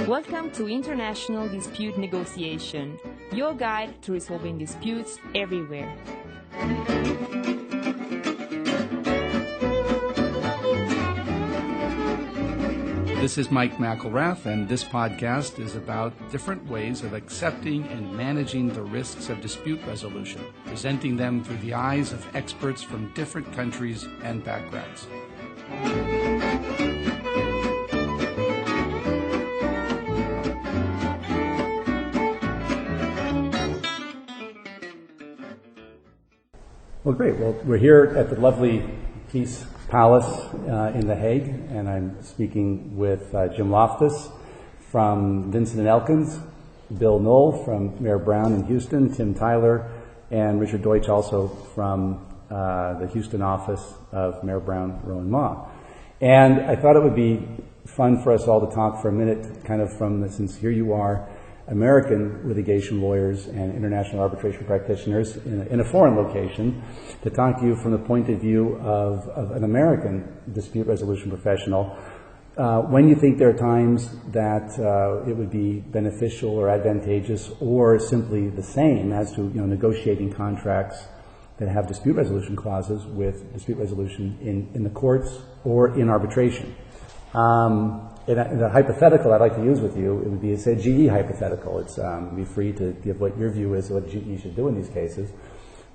Welcome to International Dispute Negotiation, your guide to resolving disputes everywhere. This is Mike McElrath, and this podcast is about different ways of accepting and managing the risks of dispute resolution, presenting them through the eyes of experts from different countries and backgrounds. Well, great. Well, we're here at the lovely Peace Palace in The Hague, and I'm speaking with Jim Loftus from Vincent & Elkins, Bill Knoll from Mayor Brown in Houston, Tim Tyler, and Richard Deutsch also from the Houston office of Mayor Brown, Rowan Ma. And I thought it would be fun for us all to talk for a minute, kind of since here you are, American litigation lawyers and international arbitration practitioners in a foreign location, to talk to you from the point of view of an American dispute resolution professional. When you think there are times that it would be beneficial or advantageous or simply the same as to negotiating contracts that have dispute resolution clauses with dispute resolution in the courts or in arbitration. The hypothetical I'd like to use with you, it would be, say, GE hypothetical. It's be free to give what your view is of what GE should do in these cases.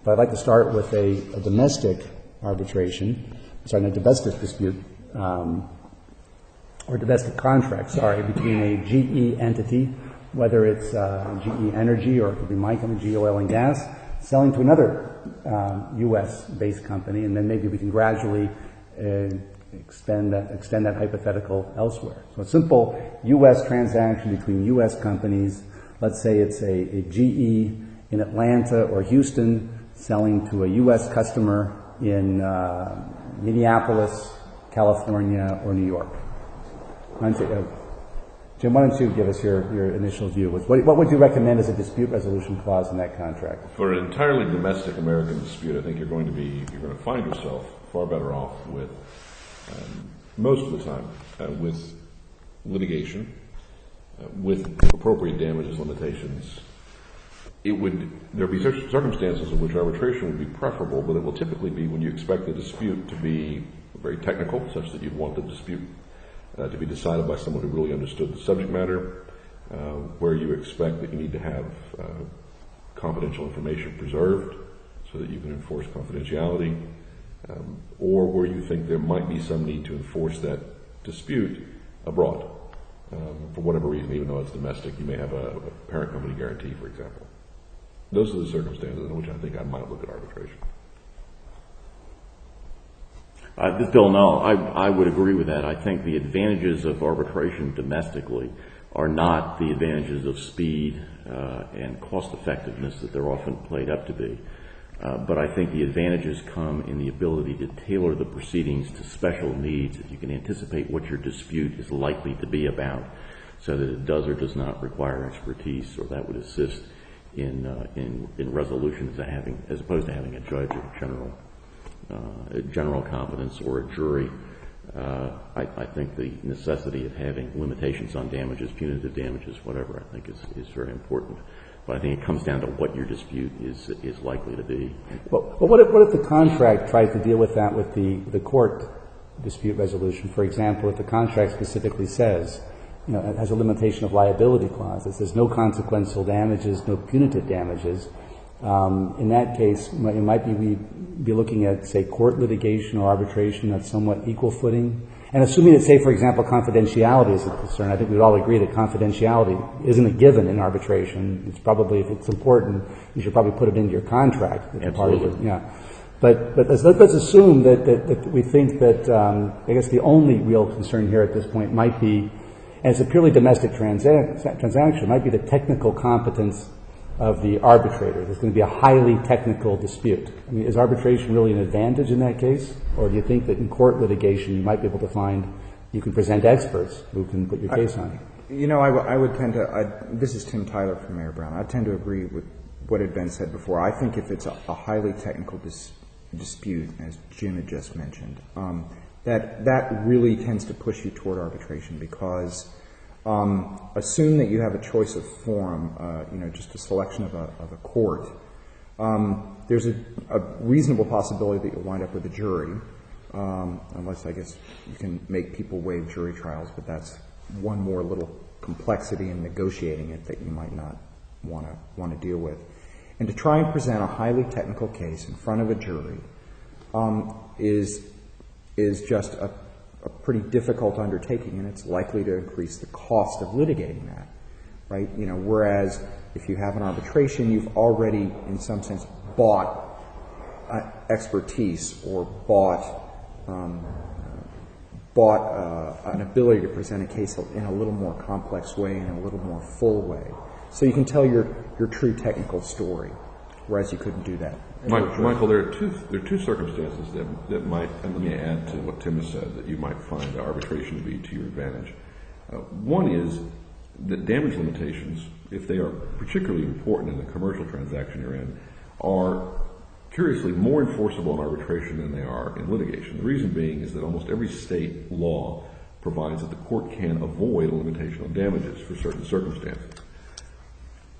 But I'd like to start with a domestic arbitration, domestic dispute, or domestic contract, between a GE entity, whether it's GE Energy or it could be my company, GE Oil and Gas, selling to another U.S.-based company, and then maybe we can gradually extend that hypothetical elsewhere. So a simple U.S. transaction between U.S. companies, let's say it's a GE in Atlanta or Houston selling to a U.S. customer in Minneapolis, California, or New York. Jim, why don't you give us your initial view? What would you recommend as a dispute resolution clause in that contract? For an entirely domestic American dispute, I think you're going to find yourself far better off with most of the time with litigation, with appropriate damages limitations. There would be circumstances in which arbitration would be preferable, but it will typically be when you expect the dispute to be very technical, such that you'd want the dispute to be decided by someone who really understood the subject matter, where you expect that you need to have confidential information preserved so that you can enforce confidentiality, or where you think there might be some need to enforce that dispute abroad. For whatever reason, even though it's domestic, you may have a parent company guarantee, for example. Those are the circumstances in which I think I might look at arbitration. This Bill Knoll, I would agree with that. I think the advantages of arbitration domestically are not the advantages of speed and cost effectiveness that they're often played up to be. But I think the advantages come in the ability to tailor the proceedings to special needs. If you can anticipate what your dispute is likely to be about, so that it does or does not require expertise, or that would assist in resolutions as opposed to having a judge of general competence or a jury. I think the necessity of having limitations on damages, punitive damages, whatever, I think is very important. But I think it comes down to what your dispute is likely to be. Well, what if the contract tries to deal with that with the court dispute resolution? For example, if the contract specifically says, it has a limitation of liability clause, it says no consequential damages, no punitive damages. In that case, it might be looking at, say, court litigation or arbitration at somewhat equal footing. And assuming that, say, for example, confidentiality is a concern, I think we'd all agree that confidentiality isn't a given in arbitration. It's probably, if it's important, you should probably put it into your contract. Absolutely. But let's assume that we think that, I guess the only real concern here at this point might be, and it's a purely domestic transaction, might be the technical competence of the arbitrator. There's going to be a highly technical dispute. I mean, is arbitration really an advantage in that case? Or do you think that in court litigation you might be able to find, you can present experts who can put your case on? I would tend to, this is Tim Tyler from Mayor Brown, I tend to agree with what had been said before. I think if it's a highly technical dispute, as Jim had just mentioned, that really tends to push you toward arbitration, because assume that you have a choice of forum, just a selection of a court. There's a reasonable possibility that you'll wind up with a jury, unless I guess you can make people waive jury trials, but that's one more little complexity in negotiating it that you might not want to deal with. And to try and present a highly technical case in front of a jury is just a pretty difficult undertaking, and it's likely to increase the cost of litigating that, right? Whereas if you have an arbitration, you've already, in some sense, bought expertise or bought an ability to present a case in a little more complex way, in a little more full way. So you can tell your true technical story, whereas you couldn't do that. Michael, there are two circumstances that might, and let me add to what Tim has said, that you might find arbitration to be to your advantage. One is that damage limitations, if they are particularly important in the commercial transaction you're in, are curiously more enforceable in arbitration than they are in litigation. The reason being is that almost every state law provides that the court can avoid a limitation on damages for certain circumstances.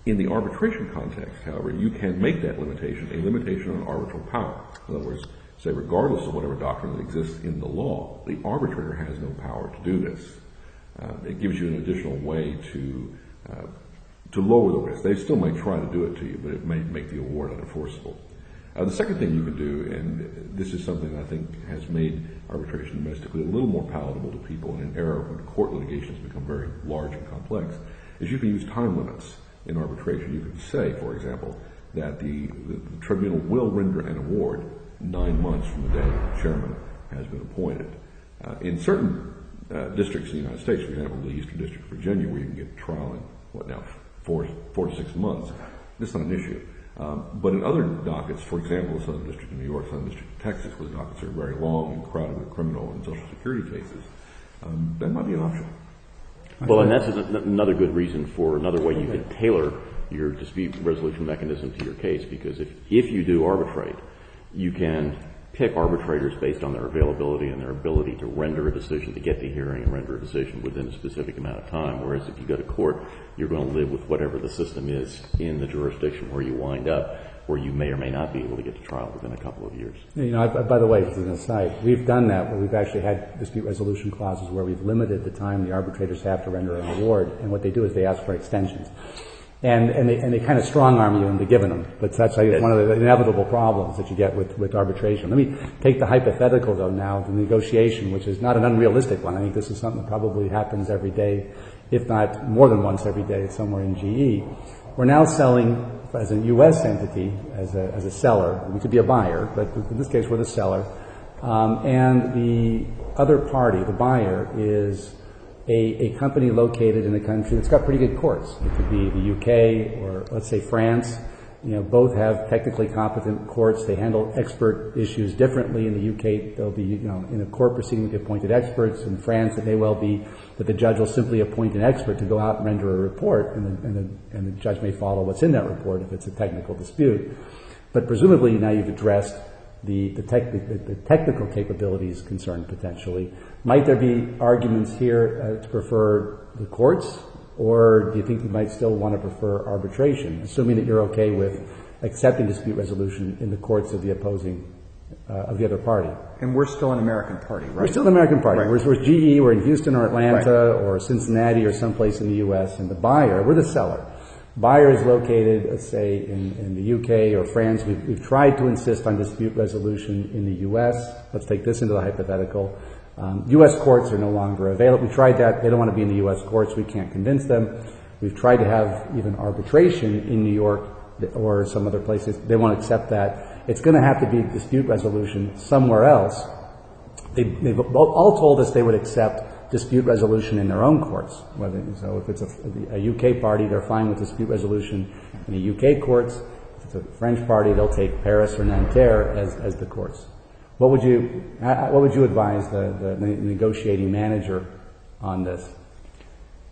In the arbitration context, however, you can make that limitation a limitation on arbitral power. In other words, say regardless of whatever doctrine that exists in the law, the arbitrator has no power to do this. It gives you an additional way to lower the risk. They still may try to do it to you, but it may make the award unenforceable. The second thing you can do, and this is something that I think has made arbitration domestically a little more palatable to people in an era when court litigations become very large and complex, is you can use time limits in arbitration. You can say, for example, that the tribunal will render an award 9 months from the day the chairman has been appointed. In certain districts in the United States, for example, the Eastern District of Virginia, where you can get a trial in, 4 to 6 months, this is not an issue. But in other dockets, for example, the Southern District of New York, Southern District of Texas, where the dockets are very long and crowded with criminal and social security cases, that might be an option. Well, and that's another good reason for another way you can tailor your dispute resolution mechanism to your case, because if you do arbitrate, you can pick arbitrators based on their availability and their ability to render a decision, to get the hearing and render a decision within a specific amount of time, whereas if you go to court, you're going to live with whatever the system is in the jurisdiction where you wind up, where you may or may not be able to get to trial within a couple of years. By the way, as an aside, we've done that where we've actually had dispute resolution clauses where we've limited the time the arbitrators have to render an award, and what they do is they ask for extensions. And they kind of strong-arm you into giving them. But that's one of the inevitable problems that you get with arbitration. Let me take the hypothetical, though, now, the negotiation, which is not an unrealistic one. I think this is something that probably happens every day, if not more than once every day, somewhere in GE. We're now selling as a U.S. entity, as a seller. We could be a buyer, but in this case, we're the seller. And the other party, the buyer, is a company located in a country that's got pretty good courts. It could be the UK or, let's say, France. Both have technically competent courts. They handle expert issues differently. In the UK, they'll be, in a court proceeding with appointed experts. In France, it may well be that the judge will simply appoint an expert to go out and render a report, and the judge may follow what's in that report if it's a technical dispute. But presumably now you've addressed the technical capabilities concerned potentially. Might there be arguments here to prefer the courts, or do you think you might still want to prefer arbitration, assuming that you're okay with accepting dispute resolution in the courts of the opposing, of the other party? And we're still an American party, right? We're still an American party. Right. We're GE, we're in Houston or Atlanta or Cincinnati or someplace in the U.S., and the buyer, we're the seller. Buyer is located, let's say, in the UK or France. We've tried to insist on dispute resolution in the U.S. Let's take this into the hypothetical. U.S. courts are no longer available. We tried that. They don't want to be in the U.S. courts. We can't convince them. We've tried to have even arbitration in New York or some other places. They won't accept that. It's going to have to be dispute resolution somewhere else. They've all told us they would accept dispute resolution in their own courts. So if it's a UK party, they're fine with dispute resolution in the UK courts. If it's a French party, they'll take Paris or Nanterre as the courts. What would you advise the negotiating manager on this?